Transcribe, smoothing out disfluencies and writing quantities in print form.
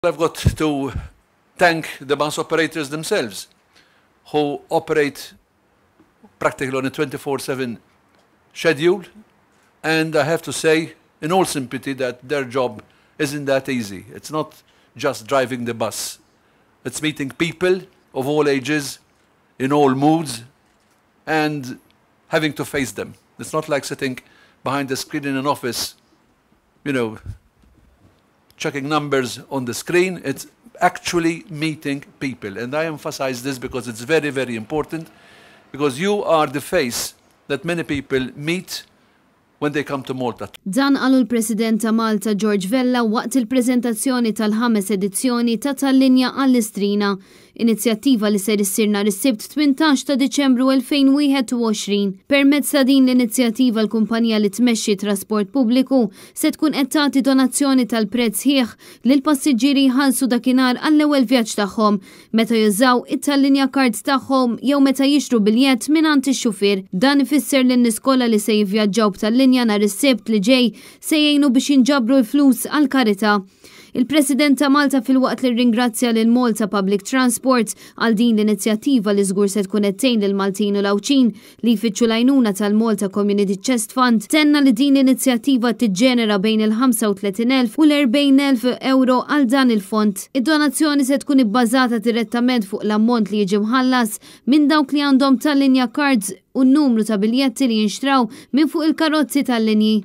I've got to thank the bus operators themselves, who operate practically on a 24/7 schedule, and I have to say, in all sympathy, that their job isn't that easy. It's not just driving the bus. It's meeting people of all ages, in all moods, and having to face them. It's not like sitting behind the screen in an office, you know, checking numbers on the screen. It's actually meeting people. And I emphasize this because it's very, very important, because you are the face that many people meet when they come to Malta. Dan qalu l-President ta' Malta George Vella waqt il-preżentazzjoni tal-5 edizzjoni ta' tal-linja għall-Istrina, inizjattiva li ser issir nhar is-Sibt 18 ta' Diċembru 2021. Permezz ta' din l-inizjattiva l-kumpanija li tmexxi trasport pubbliku se tkun qed tagħti donazzjoni tal-prezz ħieħ lil passiġġieri jħallsu dakinhar għall-ewwel vjaġġ tagħhom meta jużaw it-tal-linja cards tagħhom jew meta jixtru biljett mingħand ix-xufier. Dan ifisser lin-nies kollha li se jivvjaġġaw b'tal-linja nhar is-Sibt li ġej se jgħinu biex jinġabru l-flus għall-karità. Il-President ta' Malta fil-waqt li ringrazzja lil Malta Public Transport għal din l-inizjattiva li żgur se tkun qed tgħin lil Maltin u Lawċin li jfittxu l-għajnuna tal-Malta Community Chest Fund, tenna li din l-inizjattiva tiġġenera bejn il-35,000 u l-40,000 euro għal dan il-fond. Id-donazzjoni se tkun ibbażata direttament fuq l-ammont li jiġi mħallas minn dawk li għandhom tal-linja cards u n-numru ta' biljetti li jinxtraw minn fuq il-karozzi tal-linji.